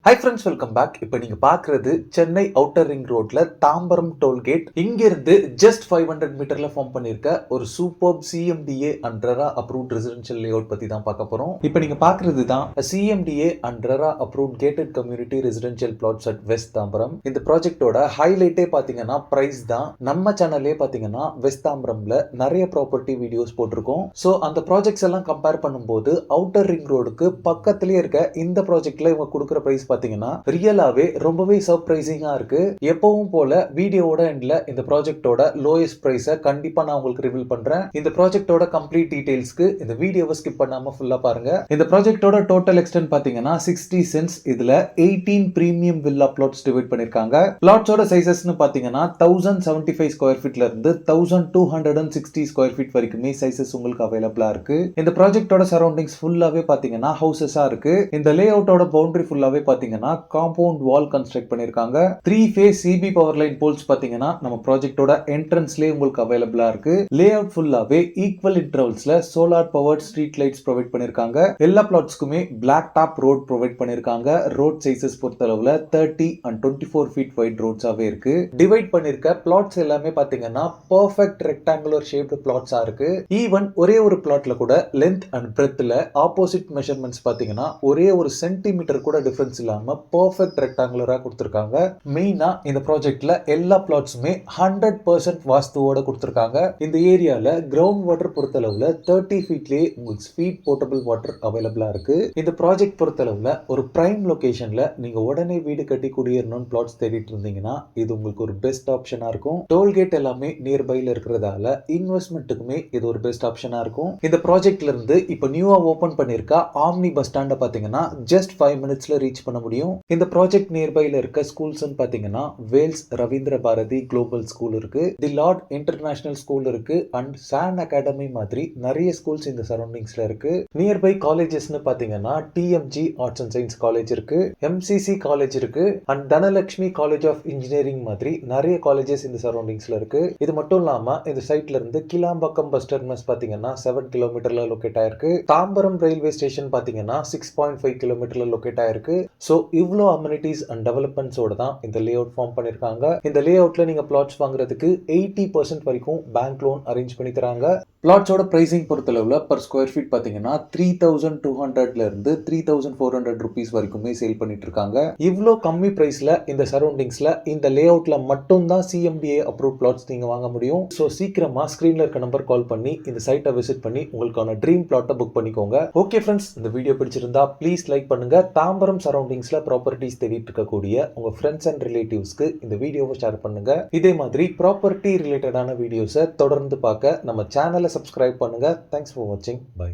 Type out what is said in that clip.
Hi friends, welcome back. இப்போ நீங்க பார்க்கிறது சென்னை அவுட்டர் ரிங் ரோட்ல தாம்பரம் டோல்கேட். இங்க இருந்து ஜஸ்ட் 500 மீட்டர்ல ஃபார்ம் பண்ணிருக்க ஒரு super CMDA and RERA approved residential layout பத்தி தான் பார்க்க போறோம். இப்போ நீங்க பார்க்கிறது தான் CMDA and RERA approved gated community residential plots at west Tambaram. இந்த ப்ராஜெக்டோட ஹைலைட்டே பாத்தீங்கன்னா பிரைஸ் தான். நம்ம சேனல்லே பாத்தீங்கன்னா வெஸ்ட் தாம்பரம்ல நிறைய ப்ராப்பர்ட்டி வீடியோஸ் போட்டிருக்கோம். ஸோ அந்த ப்ராஜெக்ட்ஸ் எல்லாம் கம்பேர் பண்ணும்போது அவுட்டர் ரிங் ரோடுக்கு பக்கத்திலேயே இருக்க இந்த ப்ராஜெக்ட்ல இவங்க கொடுக்குற பிரைஸ் பாத்தீங்கன்னா ரியலாவே ரொம்பவே சர்ப்ரைசிங்கா இருக்கு. எப்பவும் போல வீடியோவோட எண்ட்ல இந்த ப்ராஜெக்டோட லோயஸ்ட் பிரைஸை கண்டிப்பா நான் உங்களுக்கு ரிவீல் பண்றேன். இந்த ப்ராஜெக்டோட கம்ப்ளீட் டீடைல்ஸ்க்கு இந்த வீடியோவை ஸ்கிப் பண்ணாம ஃபுல்லா பாருங்க. இந்த ப்ராஜெக்டோட டோட்டல் எக்ஸ்டென்ட் பாத்தீங்கன்னா 60 சென்ட்ஸ். இதுல 18 பிரீமியம் வில்லா பிளாட்ஸ் டிவைட் பண்ணிருக்காங்க. பிளாட்ஸோட சைசஸ்னு பாத்தீங்கன்னா 1075 ஸ்கொயர் ஃபீட்ல இருந்து 1260 ஸ்கொயர் ஃபீட் வரைக்குமே சைசஸ் உங்களுக்கு அவைலபிளா இருக்கு. இந்த ப்ராஜெக்டோட சரௌண்டிங்ஸ் ஃபுல்லாவே பாத்தீங்கன்னா ஹவுசஸா இருக்கு. இந்த லே அவுட்டோட பவுண்டரி ஃபுல்லாவே பாத்தீங்கன்னா காம்பவுண்ட் வால் கன்ஸ்ட்ரக்ட் பண்ணிருக்காங்க. 3 phase CB power line poles பாத்தீங்கன்னா நம்ம ப்ராஜெக்டோட என்ட்ரன்ஸ்லயே உங்களுக்கு அவைலபிளா இருக்கு. லே அவுட் ஃபுல்லாவே ஈக்குவல் இன்டர்வல்ஸ்ல solar powered street lights provide பண்ணிருக்காங்க. எல்லா பிளாட்ஸ்க்குமே பிளாக் டாப் ரோட் ப்ரொவைட் பண்ணிருக்காங்க. ரோட் சைசஸ் பொறுத்தளவுல 30 and 24 ஃபீட் வைட் ரோட்ஸாவே இருக்கு. டிவைட் பண்ணிருக்க பிளாட்ஸ் எல்லாமே பாத்தீங்கன்னா பெர்ஃபெக்ட் ரெக்டாங்குலர் ஷேப்டு பிளாட்ஸா இருக்கு. ஈவன் ஒரே ஒரு பிளாட்ல கூட லென்த் அண்ட் பிரெத்ல ஆப்போசிட் மெஷர்மெண்ட்ஸ் பாத்தீங்கன்னா ஒரே ஒரு சென்டிமீட்டர் கூட டிஃபரன்ஸ் இல்லாம பெர்ஃபெக்ட் ரெக்டாங்குலரா கொடுத்திருக்காங்க. மெயினா இந்த ப்ராஜெக்ட்ல எல்லா பிளாட்ஸுமே 100% வாஸ்துவோட கொடுத்திருக்காங்க. இந்த ஏரியால கிரவுண்ட் வாட்டர் பொறுத்தளவுல 30 ஃபீட்லயே உங்களுக்கு ஸ்வீட் போர்ட்டபிள் வாட்டர் அவைலபிளா இருக்கு. இந்த ப்ராஜெக்ட் பொறுத்தளவுல ஒரு பிரைம் லொகேஷன்ல நீங்க உடனே வீடு கட்டி குடியேறணும்னு பிளாட்ஸ் தேடிட்டு இருந்தீங்கன்னா இது உங்களுக்கு ஒரு பெஸ்ட் ஆப்ஷனா இருக்கும். டோல்கேட் எல்லாமே நியர்பைல இருக்கிறதால இன்வெஸ்ட்மெண்ட்டுக்குமே இது ஒரு பெஸ்ட் ஆப்ஷனா இருக்கும். இந்த ப்ராஜெக்ட்ல இருந்து இப்போ நியூவா ஓபன் பண்ணிருக்க ஆம்னி பஸ் ஸ்டாண்ட பாத்தீங்கன்னா ஜஸ்ட் 5 மினிட்ஸ்ல ரீச் பண்ண முடியும். இந்த ப்ராஜெக்ட் நியர்பைல இருக்க ஸ்கூல்ஸ் பாத்தீங்கன்னா வேல்ஸ் ரவீந்திர பாரதி குளோபல் ஸ்கூல் இருக்கு, தி லார்ட் இன்டர்நேஷனல் ஸ்கூல் இருக்கு அண்ட் சான் அகாடமி மாதிரி நிறைய ஸ்கூல்ஸ் இந்த சரௌண்டிங்ஸ்ல இருக்கு. நியர்பை காலேஜஸ்னு பாத்தீங்கன்னா TMG arts and science college இருக்கு, எம்சிசி காலேஜ் இருக்கு and Dhanalakshmi college of engineering மாதிரி நிறைய காலேஜஸ் இந்த சரௌண்டிங்ஸ்ல இருக்கு. இது மட்டும் இல்லாம இந்த சைட்ல இருந்து கிளாம்பாக்கம் பஸ் டெர்மினஸ் பாத்தீங்கன்னா 7 கிலோமீட்டர்ல லொகேட் ஆயிருக்கு. தாம்பரம் ரயில்வே ஸ்டேஷன் பாத்தீங்கன்னா 6.5 கிலோமீட்டர்ல லொகேட் ஆயிருக்கு. சோ இவ்ளோ அமெனிட்டிஸ் அண்ட் டெவலப்மெண்ட்ஸோட தான் இந்த லே அவுட் ஃபார்ம் பண்ணிருக்காங்க. இந்த லே அவுட்ல நீங்க பிளாட்ஸ் வாங்குறதுக்கு 80% வரைக்கும் பேங்க் லோன் அரேஞ்ச் பண்ணி தராங்க. பிளாட்ஸோட பிரைசிங் பொறுத்தளவுல பர் ஸ்கொயர் ஃபீட் பாத்தீங்கன்னா 3200ல இருந்து 3400 ருபீஸ் வரைக்குமே சேல் பண்ணிட்டு இருக்காங்க. இவ்ளோ கம்மி பிரைஸ்ல இந்த சரௌண்டிங்ஸ்ல இந்த லே அவுட்ல மட்டும் தான் சிஎம்டிஏ அப்ரூவ் பிளாட்ஸ் நீங்க வாங்க முடியும். சோ சீக்கிரமா ஸ்கிரீன்ல இருக்க நம்பர் கால் பண்ணி இந்த சைட்டை விசிட் பண்ணி உங்களுக்கான ட்ரீம் பிளாட்டை புக் பண்ணிக்கோங்க. ஓகே ஃப்ரெண்ட்ஸ், இந்த வீடியோ பிடிச்சிருந்தா ப்ளீஸ் லைக் பண்ணுங்க. தாம்பரம் சரௌண்டிங்ஸ்ல ப்ராப்பர்ட்டிஸ் தேடிட்டு இருக்கக்கூடிய உங்க ஃப்ரெண்ட்ஸ் அண்ட் ரிலேட்டிவ்ஸ்க்கு இந்த வீடியோவை ஷேர் பண்ணுங்க. இதே மாதிரி ப்ராப்பர்ட்டி ரிலேட்டடான வீடியோஸை தொடர்ந்து பார்க்க நம்ம சேனலை சப்ஸ்கிரைப் பண்ணுங்க. தேங்க்ஸ் ஃபார் வாட்சிங். பை.